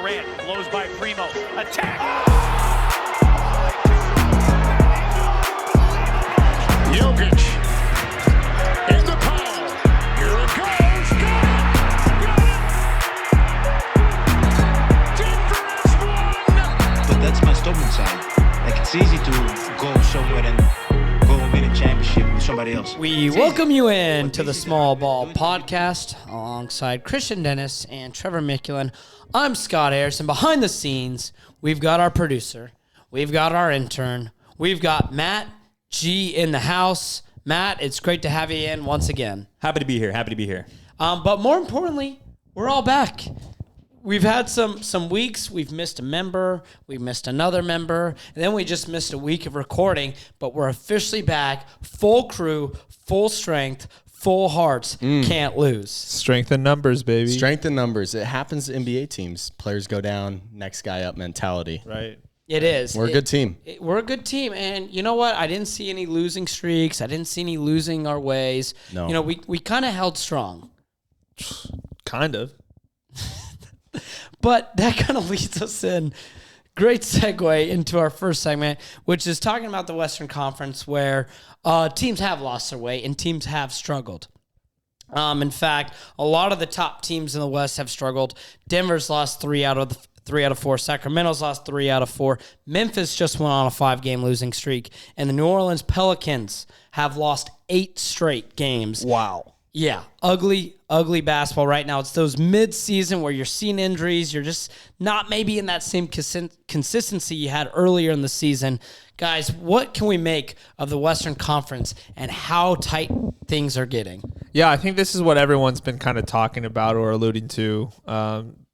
Durant blows by Primo. Attack! Jokic in the power. Here it goes. Got it. Denver has won. But that's my stubborn side. Like, it's easy to go somewhere and go win a championship with somebody else. We welcome you in to the Small Ball Podcast alongside Christian Dennis and Trevor Mickelin. I'm Scott Harrison. Behind the scenes, we've got our producer. We've got our intern. We've got Matt G in the house. Matt, it's great to have you in once again. Happy to be here. But more importantly, we're all back. We've had some weeks. We've missed a member. We've missed another member. And then we just missed a week of recording. But we're officially back. Full crew, full strength, full hearts. Can't lose. Strength in numbers, baby. Strength in numbers. It happens to NBA teams. Players go down, next guy up mentality. Right. It is. We're a good team. We're a good team. And you know what? I didn't see any losing streaks. I didn't see any losing our ways. No. You know, we kind of held strong. Kind of. But that kind of leads us in. Great segue into our first segment, which is talking about the Western Conference, where teams have lost their way and teams have struggled. In fact, a lot of the top teams in the West have struggled. Denver's lost 3 out of 4. Sacramento's lost 3 out of 4. Memphis just went on a 5-game losing streak. And the New Orleans Pelicans have lost 8 straight games. Wow. Yeah, ugly basketball right now. It's those mid-season where you're seeing injuries. You're just not maybe in that same consistency you had earlier in the season. Guys, what can we make of the Western Conference and how tight things are getting? Yeah, I think this is what everyone's been kind of talking about or alluding to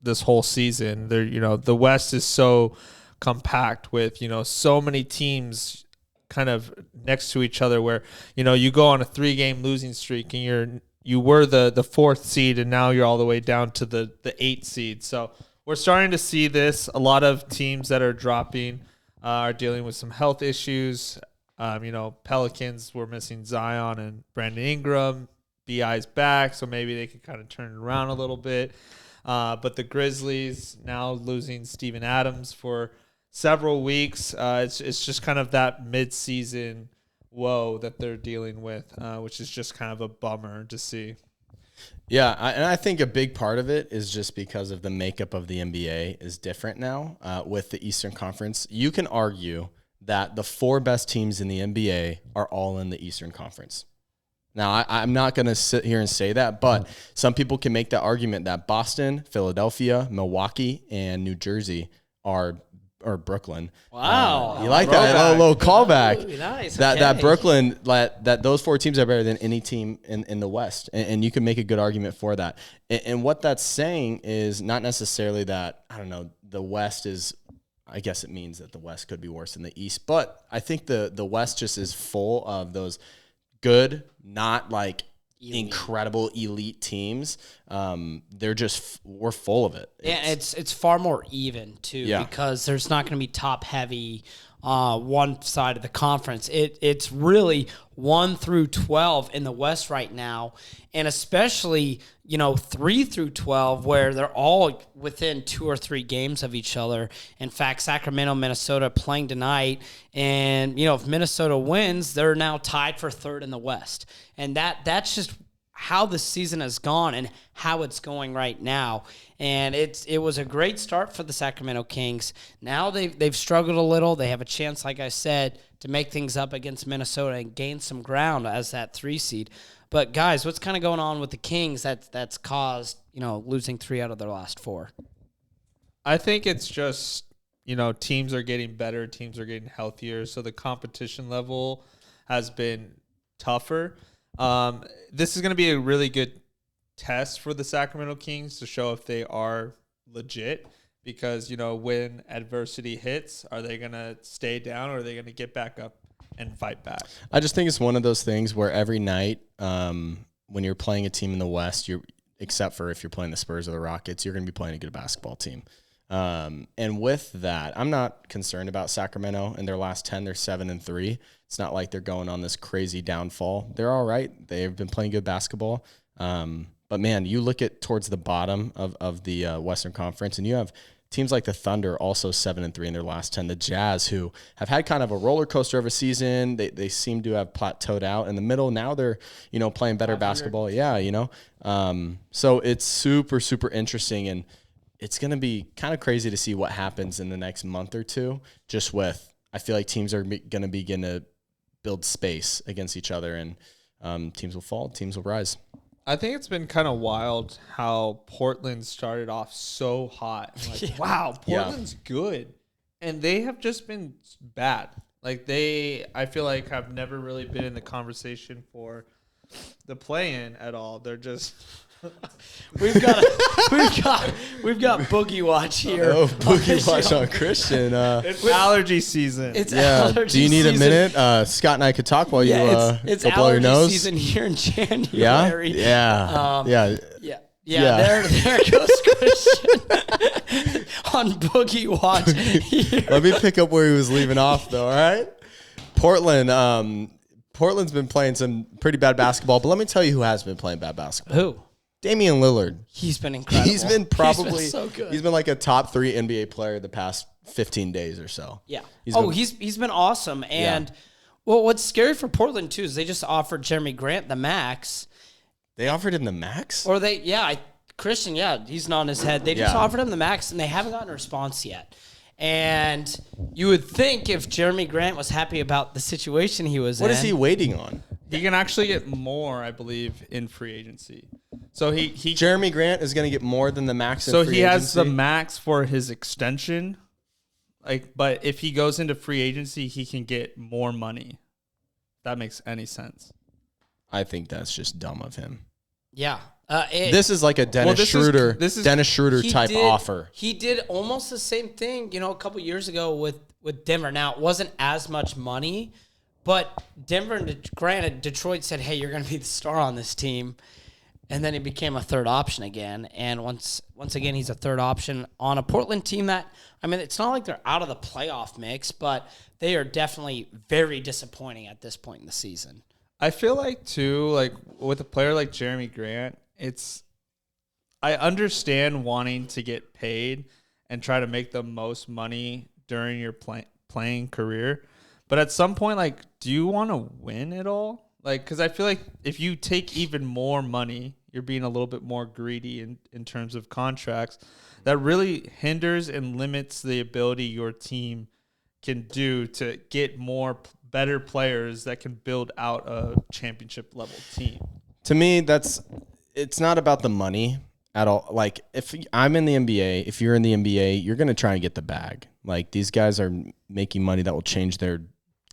this whole season. The West is so compact with, so many teams kind of next to each other where, you go on a 3-game losing streak and you were the 4th seed and now you're all the way down to the 8th seed. So we're starting to see this. A lot of teams that are dropping are dealing with some health issues. Pelicans were missing Zion and Brandon Ingram. BI's back, so maybe they can kind of turn it around a little bit. But the Grizzlies now losing Steven Adams for several weeks. It's just kind of that mid-season woe that they're dealing with, which is just kind of a bummer to see. Yeah, and I think a big part of it is just because of the makeup of the NBA is different now with the Eastern Conference. You can argue that the 4 best teams in the NBA are all in the Eastern Conference. Now, I'm not going to sit here and say that, but some people can make the argument that Boston, Philadelphia, Milwaukee, and New Jersey or Brooklyn. Wow. You like that? A little callback. Ooh, nice. That Brooklyn, that those 4 teams are better than any team in the West. And you can make a good argument for that. And what that's saying is not necessarily that, the West is, I guess it means that the West could be worse than the East. But I think the West just is full of those good, not like incredible elite teams. We're full of it. It's far more even too, because there's not going to be top heavy one side of the conference. It's really 1 through 12 in the West right now, and especially 3 through 12 where they're all within 2 or 3 games of each other. In fact, Sacramento, Minnesota playing tonight, and if Minnesota wins, they're now tied for 3rd in the West, and that's just how the season has gone and how it's going right now. And it was a great start for the Sacramento Kings. Now they've struggled a little. They have a chance, like I said, to make things up against Minnesota and gain some ground as that 3 seed. But guys, what's kind of going on with the Kings that's caused, losing 3 out of their last 4? I think it's just, teams are getting better, teams are getting healthier, so the competition level has been tougher. This is going to be a really good test for the Sacramento Kings to show if they are legit, because, when adversity hits, are they going to stay down or are they going to get back up and fight back? I just think it's one of those things where every night when you're playing a team in the West, except for if you're playing the Spurs or the Rockets, you're going to be playing a good basketball team. And with that, I'm not concerned about Sacramento. In their last 10, they're 7-3. It's not like they're going on this crazy downfall. They're all right. They've been playing good basketball. But man, you look at towards the bottom of the Western Conference, and you have teams like the Thunder also 7-3 in their last 10. The Jazz, who have had kind of a roller coaster of a season, they seem to have plateaued out in the middle. Now they're, playing better basketball. Yeah, so it's super, super interesting, and it's going to be kind of crazy to see what happens in the next month or two. Just with, I feel like teams are going to begin to build space against each other, and teams will fall, teams will rise. I think it's been kind of wild how Portland started off so hot. Like, wow, Portland's good. And they have just been bad. Like I feel like have never really been in the conversation for the play-in at all. They're just we've got Boogie Watch here. Oh, Boogie Watch on Christian. It's allergy season. It's allergy Do you need season. a minute? Scott and I could talk while you it's go blow your allergy nose. season here in January. Yeah. There goes Christian on Boogie Watch. Let me pick up where he was leaving off, though. All right, Portland's been playing some pretty bad basketball, but let me tell you who has been playing bad basketball. Who? Damian Lillard. He's been incredible. He's been so good. He's been like a top 3 NBA player the past 15 days or so. Yeah. He's been awesome. And well, what's scary for Portland too is they just offered Jeremy Grant the max. They offered him the max? Or Christian, he's nodding his head. They just offered him the max, and they haven't gotten a response yet. And you would think if Jeremy Grant was happy about the situation he was in. What is he waiting on? He can actually get more, I believe, in free agency. So he Jeremy Grant is going to get more than the max in so free he has agency? the max for his extension. But if he goes into free agency, he can get more money. If that makes any sense. I think that's just dumb of him. Yeah. This is like a Dennis Schroeder type offer. He did almost the same thing, a couple years ago with Denver. Now, it wasn't as much money, but granted, Detroit said, hey, you're going to be the star on this team. And then he became a third option again. And once again, he's a third option on a Portland team that, it's not like they're out of the playoff mix, but they are definitely very disappointing at this point in the season. I feel like, too, like with a player like Jeremy Grant, I understand wanting to get paid and try to make the most money during your playing career. But at some point, like, do you want to win at all? Like, because I feel like if you take even more money, you're being a little bit more greedy in terms of contracts. That really hinders and limits the ability your team can do to get better players that can build out a championship level team. To me, it's not about the money at all. Like, if I'm in the NBA, if you're in the NBA, you're going to try and get the bag. Like, these guys are making money that will change their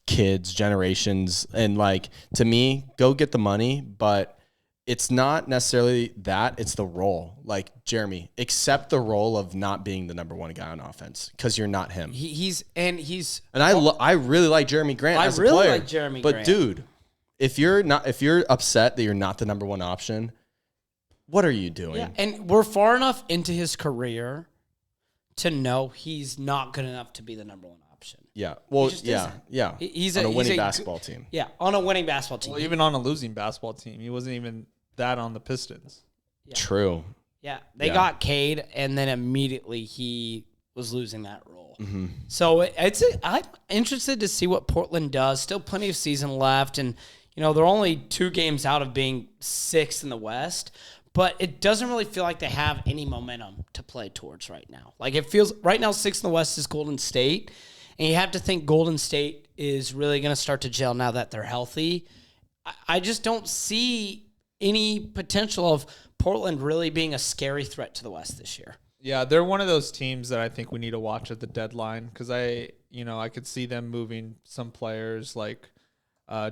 kids, generations. And, like, to me, go get the money, but it's not necessarily that. It's the role. Like, Jeremy, accept the role of not being the number one guy on offense because you're not him. And I really like Jeremy Grant as a player. I really like Jeremy Grant. But, dude, if you're upset that you're not the number one option, what are you doing? Yeah, and we're far enough into his career to know he's not good enough to be the number one option. Yeah. Well, yeah. He's on a winning basketball team. Yeah, on a winning basketball team. Well, even on a losing basketball team, he wasn't even that on the Pistons. Yeah. True. Yeah, they got Cade, and then immediately he was losing that role. Mm-hmm. So I'm interested to see what Portland does. Still plenty of season left, and they're only 2 games out of being 6th in the West. But it doesn't really feel like they have any momentum to play towards right now. Like, it feels right now 6th in the West is Golden State. And you have to think Golden State is really going to start to gel now that they're healthy. I just don't see any potential of Portland really being a scary threat to the West this year. Yeah, they're one of those teams that I think we need to watch at the deadline because I could see them moving some players like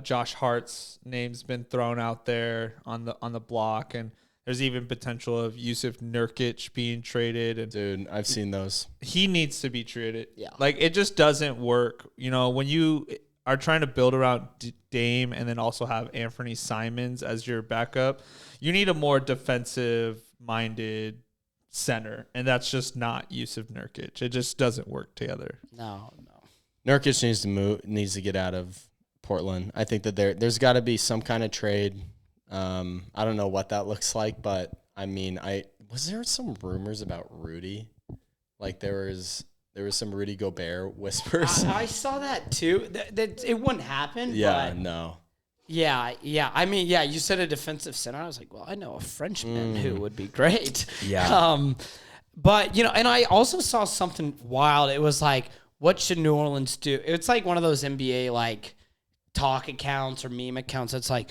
Josh Hart's name's been thrown out there on the block, and there's even potential of Yusuf Nurkic being traded. And dude, I've seen those. He needs to be traded. Yeah. Like, it just doesn't work. When you are trying to build around Dame and then also have Anthony Simons as your backup, you need a more defensive-minded center, and that's just not Yusuf Nurkic. It just doesn't work together. No. Nurkic needs to get out of Portland. I think that there's got to be some kind of trade. I don't know what that looks like, but was there some rumors about Rudy Like there was some Rudy Gobert whispers. I saw that too. That it wouldn't happen. Yeah, but no. Yeah. I mean, yeah, you said a defensive center. I was like, well, I know a Frenchman who would be great. Yeah. But, and I also saw something wild. It was like, what should New Orleans do? It's like one of those NBA, like, talk accounts or meme accounts. It's like,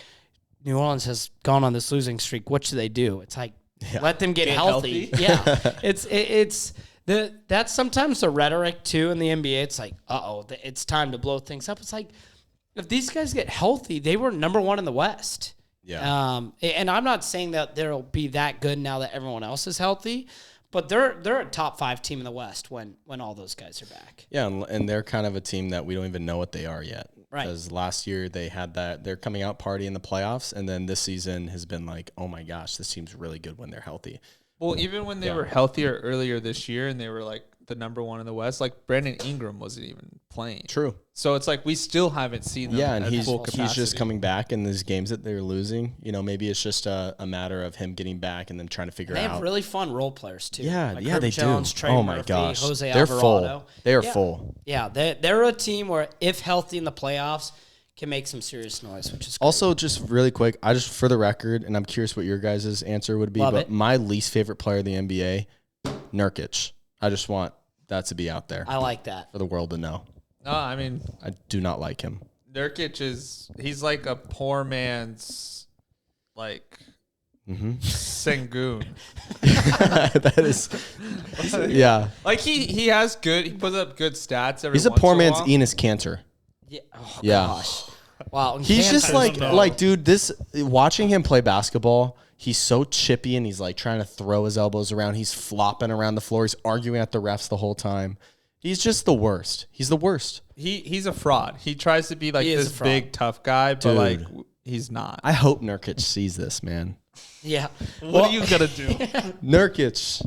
New Orleans has gone on this losing streak. What should they do? It's like, let them get healthy. Yeah. That's sometimes the rhetoric, too, in the NBA. It's like, it's time to blow things up. It's like, if these guys get healthy, they were number one in the West. Yeah. And I'm not saying that they'll be that good now that everyone else is healthy, but they're a top 5 team in the West when all those guys are back. Yeah, and they're kind of a team that we don't even know what they are yet. Right. Because last year they had their coming out party in the playoffs, and then this season has been like, oh my gosh, this team's really good when they're healthy. Well, even when they were healthier earlier this year and they were like the number one in the West, like Brandon Ingram wasn't even playing. True. So it's like we still haven't seen them and at full capacity. he's just coming back in these games that they're losing. Maybe it's just a matter of him getting back and then trying to figure out. They have really fun role players too. Yeah, like yeah, Herb they Jones, do. Trey Oh my Murphy, gosh, Jose they're Alvarado. full. They are full. Yeah, they're a team where if healthy in the playoffs, can make some serious noise, which is great. Also, just really quick, for the record, and I'm curious what your guys' answer would be, my least favorite player in the NBA, Nurkic. I just want that to be out there. I like that. For the world to know. No, I mean, I do not like him. Nurkic he's like a poor man's, like, Sengun. That is, yeah. Like, he puts up good stats every He's a once poor in man's while. Enes Kanter. Yeah. Oh, Yeah. gosh. Wow. He's just Kanter's like, dude, watching him play basketball, he's so chippy and he's like trying to throw his elbows around. He's flopping around the floor. He's arguing at the refs the whole time. He's just the worst. He's the worst. He's a fraud. He tries to be like He is this a fraud. big tough guy, but Dude. like he's not. I hope Nurkic sees this, man. Yeah. What are you gonna do? Nurkic,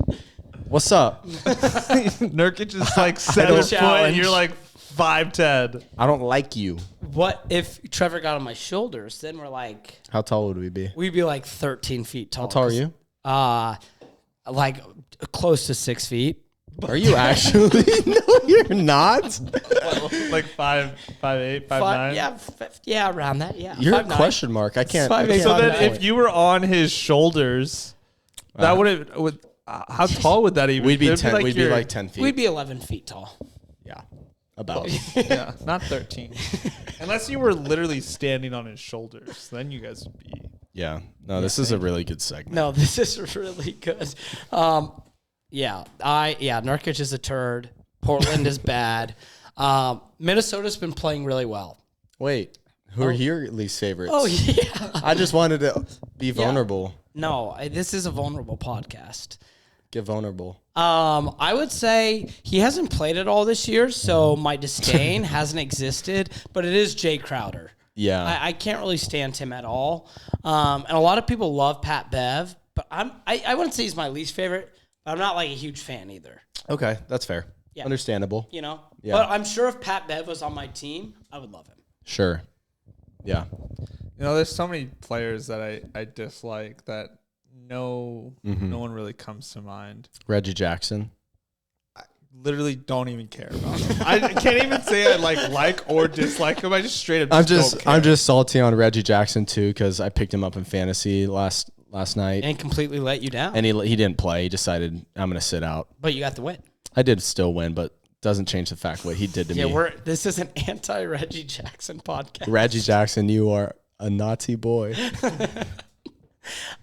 what's up? Nurkic is like 7 foot and you're like 5'10". I don't like you. What if Trevor got on my shoulders? Then we're like, How tall would we be? we'd be like 13 feet tall. How tall are you? Like close to 6 feet. Are you actually? No, you're not. Like 5'8", 5'9". Yeah, around that. Yeah, You're 5'9". a question mark. I can't. 5'8". So then, 5'9". if you were on his shoulders, that would how tall would that even? We'd be It'd 10. We'd be like 10 feet. We'd be 11 feet tall. Yeah, about. Yeah, not 13. Unless you were literally standing on his shoulders, then you guys would be. Yeah. No, this is a really good segment. No, this is really good. Nurkic is a turd. Portland is bad. Minnesota's been playing really well. Wait, who are your least favorites? Oh yeah. I just wanted to be vulnerable. No, this is a vulnerable podcast. Get vulnerable. I would say he hasn't played at all this year, so my disdain hasn't existed. But it is Jay Crowder. Yeah. I can't really stand him at all. And a lot of people love Pat Bev, but I wouldn't say he's my least favorite. But I'm not like a huge fan either. Okay, that's fair. Yeah. Understandable. Yeah. Yeah. But I'm sure if Pat Bev was on my team, I would love him. Sure. Yeah. There's so many players that I dislike that no one really comes to mind. Reggie Jackson. Literally don't even care about him. I can't even say I like or dislike him. I just straight up I'm just salty on Reggie Jackson too because I picked him up in fantasy last night And completely let you down. and he didn't play. He decided I'm going to sit out. But you got the win. I did still win, but doesn't change the fact what he did to me. This is an anti-Reggie Jackson podcast. Reggie Jackson, you are a naughty boy.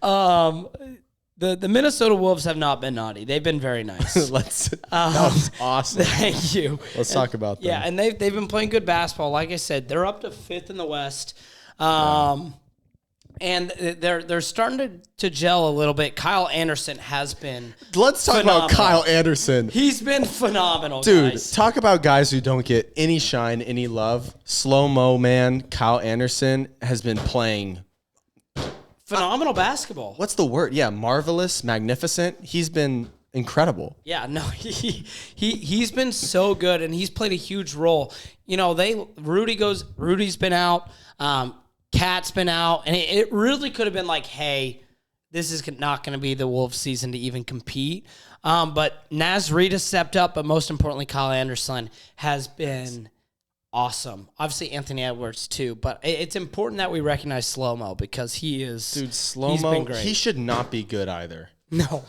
The Minnesota Wolves have not been naughty. They've been very nice. That was awesome. Thank you. Let's talk about them. Yeah, and they've been playing good basketball. Like I said, they're up to 5th in the West. And they're starting to gel a little bit. Kyle Anderson has been Let's talk phenomenal. about Kyle Anderson. He's been phenomenal, Dude, guys. talk about guys who don't get any shine, any love. Slow-mo man, Kyle Anderson has been playing Phenomenal basketball. what's the word? Yeah, marvelous, magnificent. He's been incredible. Yeah, no, he's been so good, and he's played a huge role. Rudy's been out, Cat's been out, and it really could have been like, hey, this is not going to be the Wolves season to even compete. But Naz Reid has stepped up, but most importantly, Kyle Anderson has been awesome. Obviously, Anthony Edwards too, but it's important that we recognize Slow-Mo because he is... Dude, he's Slow-Mo, been great. he should not be good either. No.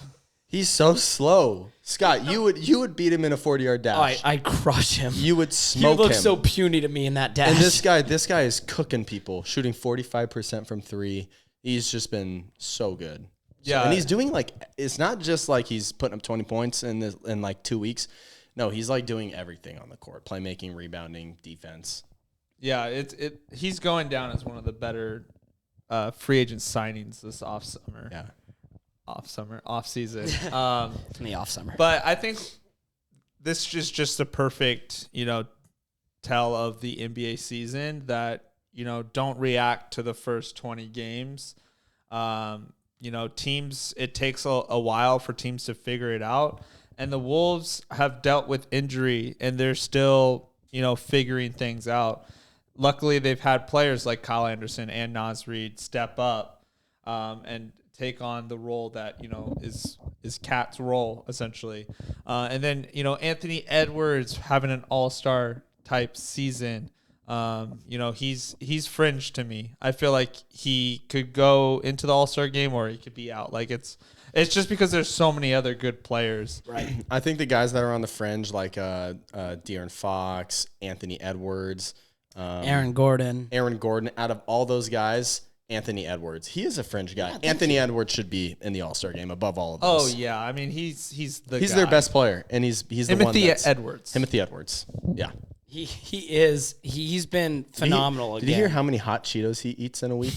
He's so slow. Scott, you would beat him in a 40-yard dash. I'd crush him. You would He smoke looks him. so puny to me in that dash. And this guy is cooking people, shooting 45% from 3. He's just been so good. Yeah. And he's doing it's not just like he's putting up 20 points in like 2 weeks. No, he's like doing everything on the court. Playmaking, rebounding, defense. Yeah, he's going down as one of the better free agent signings this off season. in the off summer. But I think this is just a perfect, tell of the NBA season that, don't react to the first 20 games. Teams, it takes a while for teams to figure it out. And the Wolves have dealt with injury and they're still, figuring things out. Luckily, they've had players like Kyle Anderson and Naz Reid step up and take on the role that, is Cat's role, essentially. And then, Anthony Edwards having an all-star type season. He's fringe to me. I feel like he could go into the all-star game or he could be out. Like it's just because there's so many other good players. Right. I think the guys that are on the fringe, like De'Aaron Fox, Anthony Edwards, Aaron Gordon. Out of all those guys, Anthony Edwards, he is a fringe guy. Anthony Edwards should be in the All-Star game above all of those. Oh yeah, I mean he's guy. Their best player, and he's the one. Timothy Edwards. Yeah. He's been phenomenal. Did you hear how many hot Cheetos he eats in a week?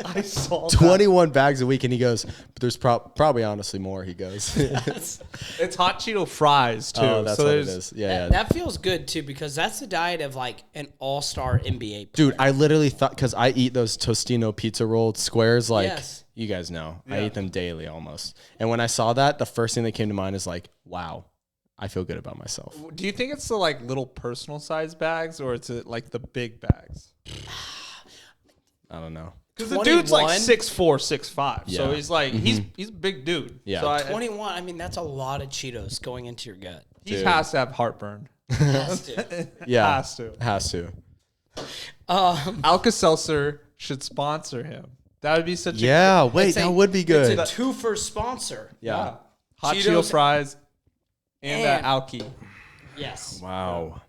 I saw 21 bags a week, and he goes, but there's probably honestly more, he goes. It's hot Cheeto fries too. Oh, that's what it is. Yeah. That feels good too because that's the diet of like an all-star NBA player. Dude, I literally thought, because I eat those Tostino pizza rolled squares, like, Yes. you guys know. Yeah. I eat them daily almost. And when I saw that, the first thing that came to mind is like, wow, I feel good about myself. Do you think it's the like little personal size bags or it's like the big bags? I don't know. Because the dude's like 6'4", 6'5", Yeah. so he's like he's a big dude. Yeah. So 21. I mean, that's a lot of Cheetos going into your gut. he has to have heartburn. Has to. Yeah. Has to. Um, Alka-Seltzer should sponsor him. That would be such that would be good. It's a two-for sponsor. Yeah. Hot Cheetos Cheeto fries and Alki. Yes. Wow.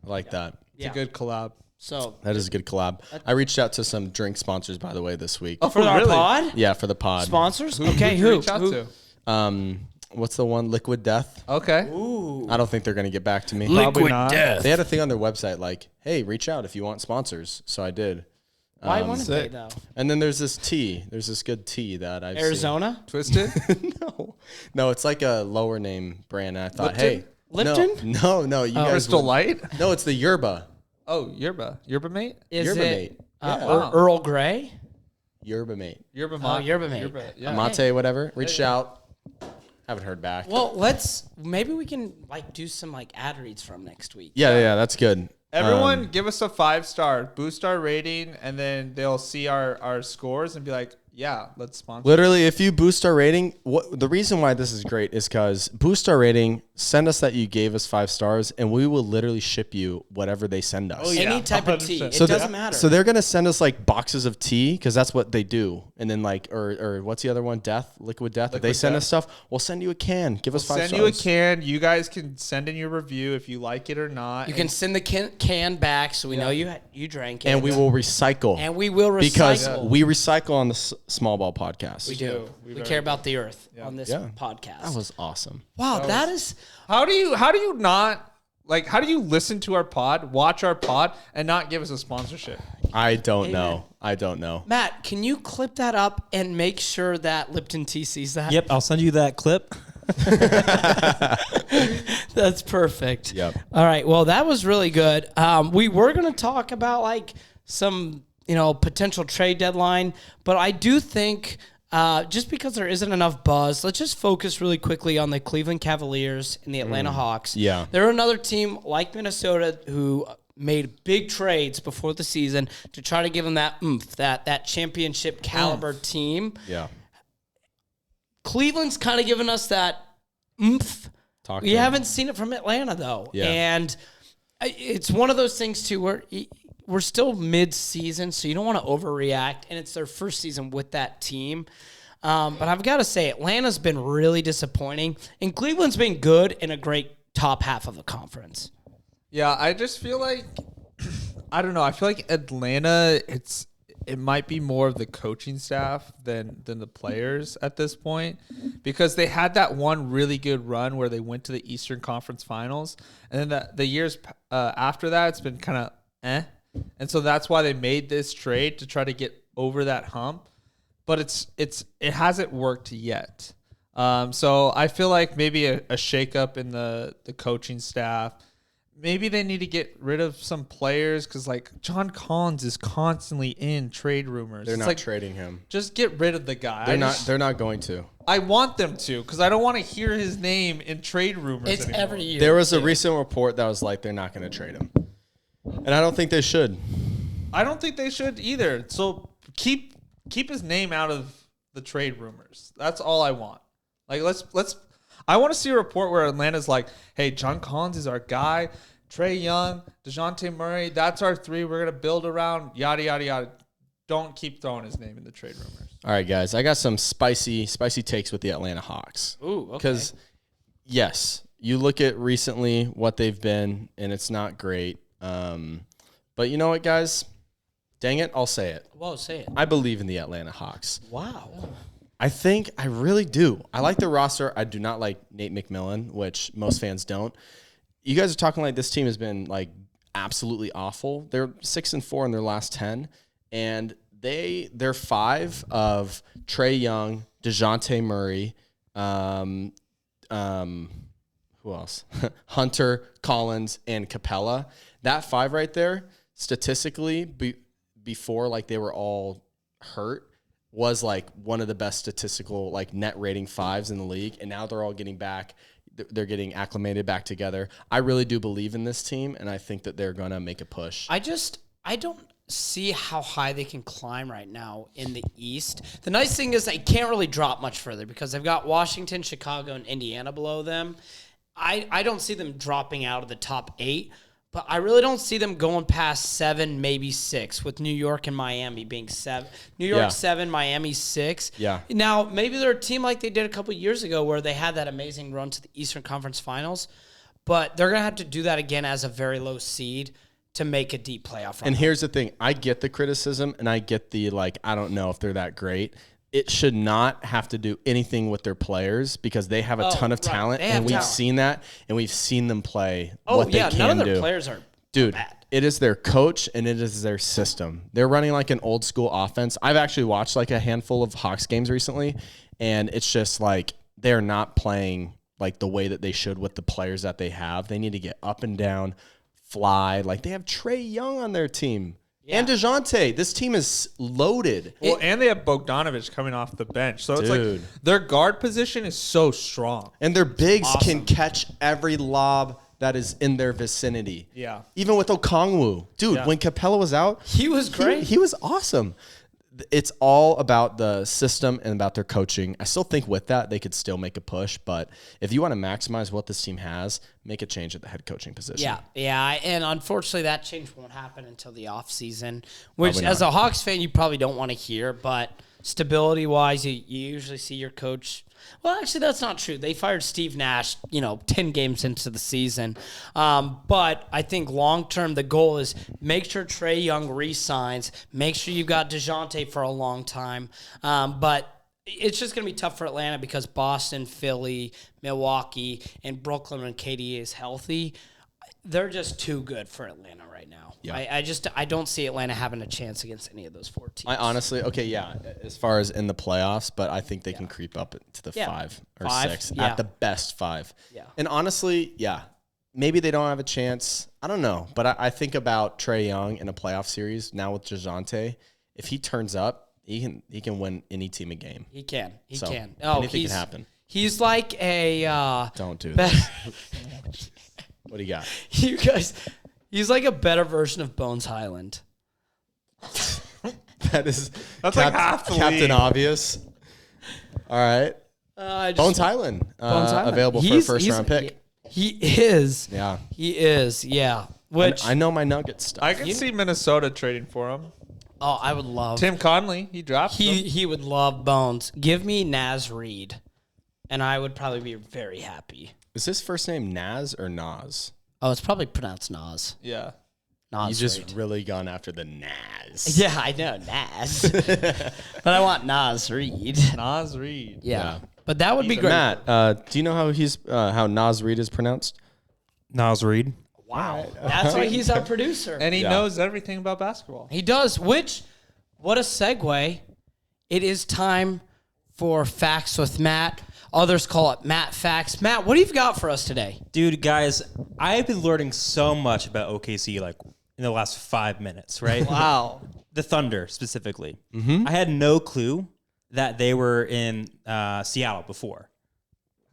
I like that. It's a good collab. So That is a good collab. I reached out to some drink sponsors, by the way, this week. Oh, for our really? pod Yeah, for the pod. sponsors. Who'd Okay, you who? reach out to? What's the one? Liquid Death. Okay. Ooh. I don't think they're going to get back to me. Probably not. They had a thing on their website like, hey, reach out if you want sponsors. So I did. Why wouldn't they sick. though? And then there's this tea. There's this good tea that I've Arizona. Twisted. seen. No, it's like a lower name brand. And I thought, Lipton? Lipton? No, you guys. Crystal would- Light. No, it's the Yerba. Oh, Yerba Mate. Is Yerba it Mate. Yeah. Earl Grey? Yerba Mate. Yerba Oh, Mate. Yerba Mate. Yeah. Mate, whatever. Reached out. Haven't heard back. Well, maybe we can like do some like ad reads from next week. Yeah, that's good. Everyone, give us a 5-star, boost our rating, and then they'll see our scores and be like, "Yeah, let's sponsor." Literally, if you boost our rating, the reason why this is great is because boost our rating, send us that you gave us 5 stars, and we will literally ship you whatever they send us. Any type of tea. 100%. It So doesn't matter. So they're gonna send us like boxes of tea because that's what they do, and then like or what's the other one? Liquid Death. If they send us stuff, we'll send you a can. Give us 5 Send stars. you a can. You guys can send in your review if you like it or not. you can send the can back so we know you drank it. and we will recycle. And we will recycle. Because we recycle on the Small Ball Podcast. We do. We care about the earth on this Yeah. podcast. That was awesome. wow, that is How do you not like? How do you listen to our pod, watch our pod, and not give us a sponsorship? I don't know. Matt, can you clip that up and make sure that Lipton Tea sees that? Yep, I'll send you that clip. That's perfect. Yep. All right. Well, that was really good. We were going to talk about like some, potential trade deadline, but I do think just because there isn't enough buzz, let's just focus really quickly on the Cleveland Cavaliers and the Atlanta Hawks. Yeah. They're another team like Minnesota who made big trades before the season to try to give them that oomph, that championship caliber team. Yeah. Cleveland's kind of given us that oomph. We haven't seen it from Atlanta, though. Yeah. And it's one of those things, too, where we're still mid-season, so you don't want to overreact, and it's their first season with that team. But I've got to say, Atlanta's been really disappointing, and Cleveland's been good in a great top half of the conference. Yeah, I just feel like, I don't know. I feel like Atlanta, it might be more of the coaching staff than the players at this point, because they had that one really good run where they went to the Eastern Conference Finals, and then the years after that, it's been kind of and so that's why they made this trade to try to get over that hump, but it hasn't worked yet. So I feel like maybe a shakeup in the coaching staff. Maybe they need to get rid of some players because, like, John Collins is constantly in trade rumors. They're not trading him. Just get rid of the guy. They're not going to. I want them to because I don't want to hear his name in trade rumors It's anymore. every year. There was a recent report that was like they're not going to trade him, and I don't think they should. I don't think they should either. So keep his name out of the trade rumors. That's all I want. Like let's. I want to see a report where Atlanta's like, hey, John Collins is our guy. Trae Young, DeJounte Murray, that's our three. We're going to build around, yada, yada, yada. Don't keep throwing his name in the trade rumors. All right, guys. I got some spicy takes with the Atlanta Hawks. Ooh, okay. Because, yes, you look at recently what they've been, and it's not great. But you know what, guys? Dang it, I'll say it. Whoa, say it. I believe in the Atlanta Hawks. Wow. I really do. I like the roster. I do not like Nate McMillan, which most fans don't. You guys are talking like this team has been like absolutely awful. They're 6-4 in their last 10, and they're 5 of Trae Young, DeJounte Murray, who else? Hunter, Collins, and Capella. That 5 right there, statistically, before like they were all hurt, was like one of the best statistical like net rating 5s in the league, and now they're all getting back. They're getting acclimated back together. I really do believe in this team, and I think that they're going to make a push. I don't see how high they can climb right now in the East. The nice thing is they can't really drop much further because they've got Washington, Chicago, and Indiana below them. I don't see them dropping out of the top 8, but I really don't see them going past 7, maybe 6, with New York and Miami being 7. New York 7, Miami 6. Yeah. Now, maybe they're a team like they did a couple years ago where they had that amazing run to the Eastern Conference Finals, but they're going to have to do that again as a very low seed to make a deep playoff run. And here's the thing. I get the criticism, and I get the, like, I don't know if they're that great. It should not have to do anything with their players because they have a ton of talent, and we've seen that, and we've seen them play what they can do. None of their players are bad. It is their coach, and it is their system. They're running like an old school offense. I've actually watched like a handful of Hawks games recently, and it's just like they're not playing like the way that they should with the players that they have. They need to get up and down, fly. Like they have Trae Young on their team. Yeah. And DeJounte. This team is loaded. Well, and they have Bogdanovich coming off the bench. So it's like their guard position is so strong. And their bigs can catch every lob that is in their vicinity. Yeah. Even with Okongwu. Dude, when Capella was out, he was great. He was awesome. It's all about the system and about their coaching. I still think with that, they could still make a push. But if you want to maximize what this team has, make a change at the head coaching position. Yeah. And unfortunately, that change won't happen until the offseason, which as a Hawks fan, you probably don't want to hear. But stability-wise, you usually see your coach. Well, actually, that's not true. They fired Steve Nash, 10 games into the season. But I think long-term, the goal is make sure Trae Young re-signs. Make sure you've got DeJounte for a long time. But it's just going to be tough for Atlanta because Boston, Philly, Milwaukee, and Brooklyn when KD is healthy, they're just too good for Atlanta right now. Yeah. I don't see Atlanta having a chance against any of those 4 teams. I honestly, as far as in the playoffs, but I think they can creep up to the 5 or 6 at the best 5. Yeah. And honestly, maybe they don't have a chance. I don't know, but I think about Trae Young in a playoff series now with DeJounte. If he turns up, he can win any team a game. He can. Anything can happen. He's like a don't do that. What do you got? You guys, he's like a better version of Bones Highland. That's like half the Captain league. Obvious. All right. Bones Highland, available for a first-round pick. He is. Yeah. He is. Yeah. Which I know my Nuggets stuff. I can see Minnesota trading for him. Oh, I would love. Tim Conley, he dropped him. He would love Bones. Give me Naz Reid, and I would probably be very happy. Is his first name Naz or Nas? Oh, it's probably pronounced Nas. Yeah. Nas. He's just Reid. really gone after the Naz. Yeah, I know Naz, but I want Nas Reid. Nas Reid. Yeah. But that would be great. Matt, do you know how Nas Reid is pronounced? Nas Reid. Wow, that's why he's our producer. And he knows everything about basketball. He does. Which, what a segue! It is time for Facts with Matt. Others call it Matt Facts. Matt, what do you got for us today? Dude, guys, I've been learning so much about OKC like in the last 5 minutes, right? Wow. The Thunder specifically. I had no clue that they were in Seattle before.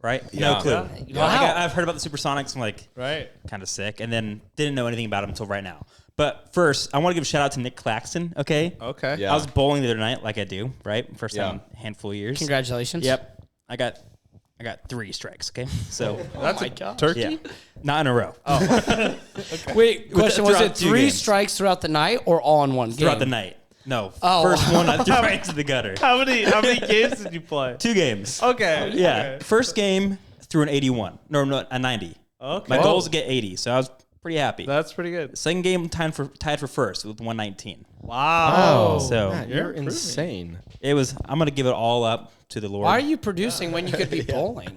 Right? Yeah. No clue. Yeah. Wow. I've heard about the Supersonics. I'm like, Right. kind of sick. And then didn't know anything about them until right now. But first, I want to give a shout out to Nick Claxton, okay? Okay. Yeah. I was bowling the other night like I do, right? First time in a handful of years. Congratulations. Yep. I got 3 strikes, okay? So That's a turkey? yeah. Not in a row. Wait, question: was throughout it 2 3 games. strikes throughout the night or all in one game? Throughout the night. No. Oh. First one, I threw right into the gutter. How many games did you play? 2 games. Okay. Yeah. First game, threw an 81. No, a 90. Okay. My goal is to get 80, so I was pretty happy. That's pretty good. Second game, tied for first with 119. Wow. So Matt, you're insane. it was. I'm gonna give it all up to the Lord. Why are you producing when you could be bowling?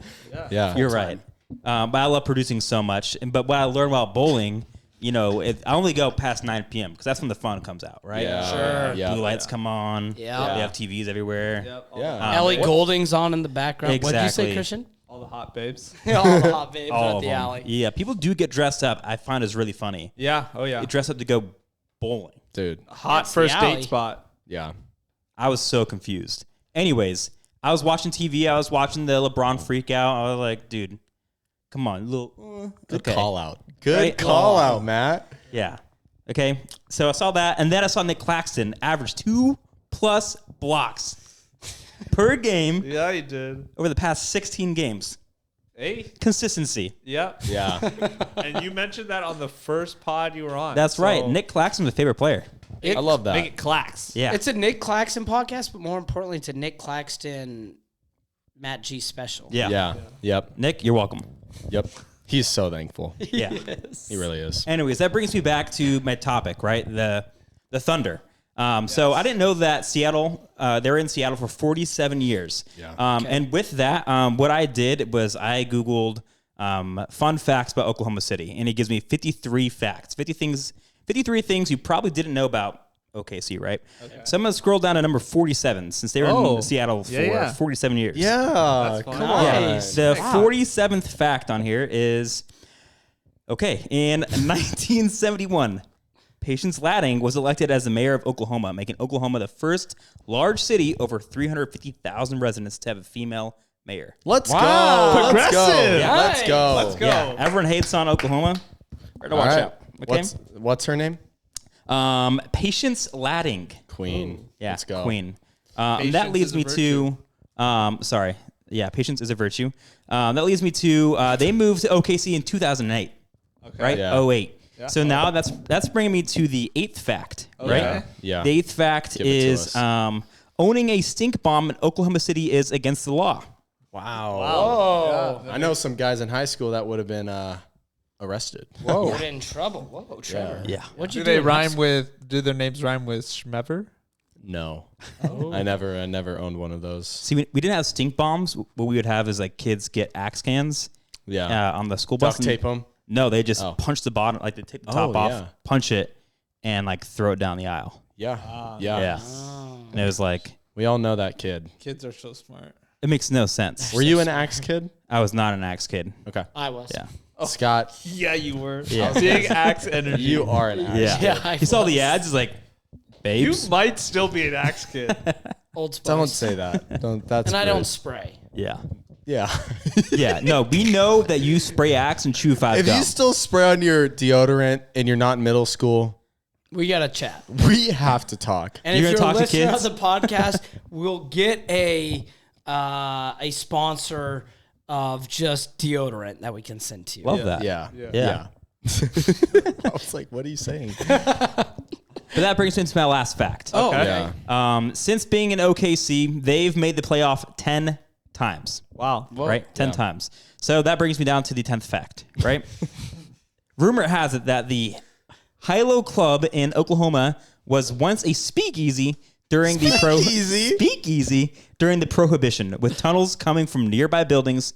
Yeah. You're right. But I love producing so much. But what I learned while bowling, I only go past 9 p.m. because that's when the fun comes out, right? Yeah. Sure. Yeah. Blue lights come on. Yeah. They have TVs everywhere. Yeah. Ellie Goulding's on in the background. What did you say, Exactly. Christian? All the hot babes. All the hot babes All at of the them. alley. Yeah, people do get dressed up. I find is really funny. Yeah. Oh, yeah. They dress up to go bowling. Dude. Hot the first alley. date spot. Yeah. I was so confused. Anyways, I was watching TV. I was watching the LeBron freak out. I was like, dude, come on, Good call out. Good Right? call out, Matt. Yeah. Okay. So I saw that, and then I saw Nick Claxton average 2+ blocks per game Yeah, you did. over the past 16 games. Hey. Consistency. Yeah. Yeah. And you mentioned that on the first pod you were on. That's so right. Nick Claxton's my favorite player. I love that. Make it clacks. Yeah. It's a Nick Claxton podcast, but more importantly, it's a Nick Claxton Matt G special. Yeah. Yeah. Yep. Nick, you're welcome. Yep. He's so thankful. Yeah. He really is. Anyways, that brings me back to my topic, right? The Thunder. So I didn't know that Seattle, they were in Seattle for 47 years. Yeah. And with that, what I did was I Googled fun facts about Oklahoma City, and it gives me 53 facts, 53 things you probably didn't know about OKC, right? Okay. So I'm going to scroll down to number 47 since they were in Seattle for 47 years. Yeah. Come on. Yeah. The 47th fact on here is, okay, in 1971, Patience Latting was elected as the mayor of Oklahoma, making Oklahoma the first large city over 350,000 residents to have a female mayor. Let's go. Progressive. Let's go. Yeah. Let's go. Let's go. Yeah, everyone hates on Oklahoma. Better watch out. Okay. What's her name? Patience Latting. Queen. Yeah, Let's go. Queen. And that Patience leads is a me to, sorry. Yeah, patience is a virtue. That leads me to, they moved to OKC in 2008, right? Yeah. 08. Yeah. So now that's bringing me to the 8th fact, right? Yeah. The 8th fact Give it to is us. owning a stink bomb in Oklahoma City is against the law. Wow. Oh. I know some guys in high school that would have been arrested. Whoa. You're in trouble. Whoa, Trevor. Yeah. What'd you Do they in high rhyme school? with? Do their names rhyme with Schmever? No. I never owned one of those. See, we didn't have stink bombs. What we would have is like kids get axe cans Yeah. on the school bus. Duct tape them. No, they just punch the bottom, like they take the top off, yeah. punch it, and like throw it down the aisle. Yeah. Yeah. And it was like, We all know that kid. Kids are so smart. it makes no sense. Were you an axe kid? I was not an axe kid. Okay. I was. Yeah. Scott, Yeah, you were. Yeah. Big axe energy. you are an axe. Yeah. Yeah, I He saw the was. ads, he's like, You babes. might still be an axe kid. Old Spice. Don't say that. Don't. That's. And I rude. don't spray. Yeah. Yeah. Yeah. No, we know that you spray axe and chew 5 If gum. you still spray on your deodorant and you're not in middle school, We got to chat. we have to talk. And You're if gonna you're a talk to listener kids? of the podcast, we'll get a a sponsor of just deodorant that we can send to you. Love that. Yeah. I was like, what are you saying? But that brings me to my last fact. Oh, Okay. okay. Since being in OKC, they've made the playoff 10 times. Wow. Right? 10 times. So that brings me down to the 10th fact, right? Rumor has it that the Hilo Club in Oklahoma was once a speakeasy during the Prohibition, with tunnels coming from nearby buildings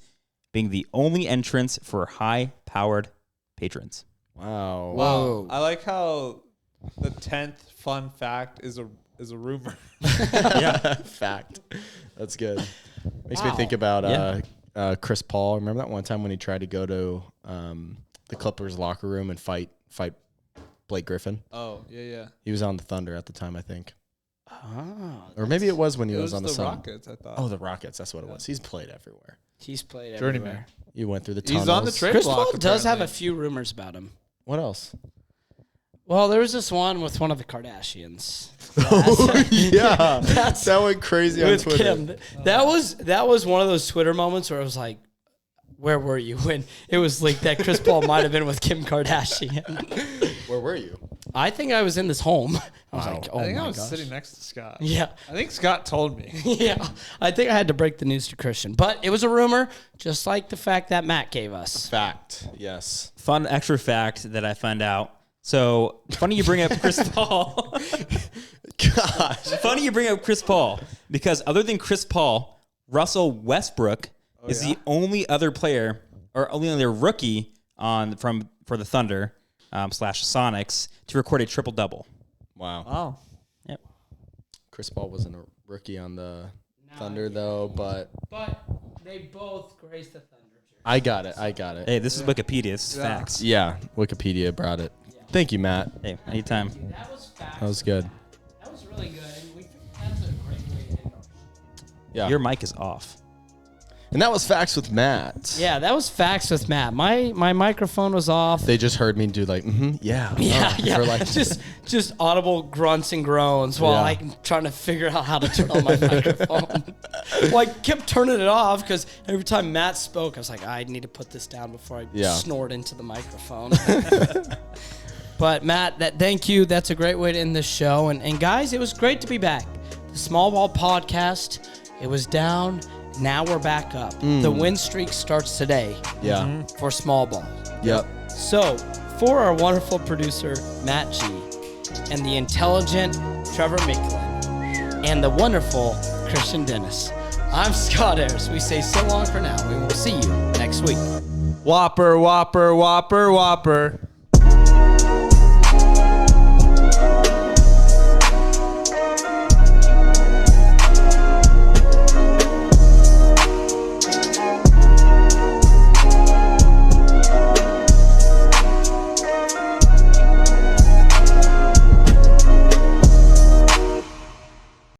being the only entrance for high-powered patrons. Wow. Wow. I like how the 10th fun fact is a rumor. Fact. That's good. Makes me think about Chris Paul. Remember that one time when he tried to go to the Clippers locker room and fight Blake Griffin? Oh, yeah. He was on the Thunder at the time, I think. Oh, Or maybe it was when he It was on the Sun. Rockets, I thought. Oh, the Rockets. That's what it was. He's played everywhere. he's played Journeyman. everywhere. He went through the tunnels. He's on the trade Chris block. Paul does have a apparently. few rumors about him. What else? Well, there was this one with one of the Kardashians. Yeah. That went crazy on With Twitter. Kim. That was one of those Twitter moments where I was like, where were you when it was like that Chris Paul might have been with Kim Kardashian? Where were you? I think I was in this home. I was like, oh I think my I was gosh. sitting next to Scott. Yeah. I think Scott told me. Yeah. I think I had to break the news to Christian. But it was a rumor, just like the fact that Matt gave us. Fact. Yes. Fun extra fact that I found out. So, funny you bring up Chris Paul. Gosh. Funny you bring up Chris Paul, because other than Chris Paul, Russell Westbrook is the only other player, or only other rookie for the Thunder / Sonics to record a triple-double. Wow. Oh. Yep. Chris Paul wasn't a rookie on the Thunder, though, but But they both graced the Thunder jersey. I got it. Hey, this is Wikipedia. This is facts. Yeah, Wikipedia brought it. Thank you, Matt. Hey, anytime. That was fast. That was good. That was really good. And we think that's a great way to end our Yeah. Your mic is off. And that was Facts with Matt. Yeah, that was facts with Matt. My microphone was off. They just heard me do like, yeah. Yeah. For like, just audible grunts and groans while Yeah. I'm trying to figure out how to turn on my microphone. Well, I kept turning it off because every time Matt spoke, I was like, I need to put this down before I snort into the microphone. But Matt, thank you. That's a great way to end this show. And guys, it was great to be back. The Small Ball Podcast, it was down. Now we're back up. The win streak starts today yeah. for Small Ball. Yep. So, for our wonderful producer, Matt G, and the intelligent Trevor Micklin, and the wonderful Christian Dennis, I'm Scott Ayers. We say so long for now. We will see you next week. Whopper, whopper, whopper, whopper.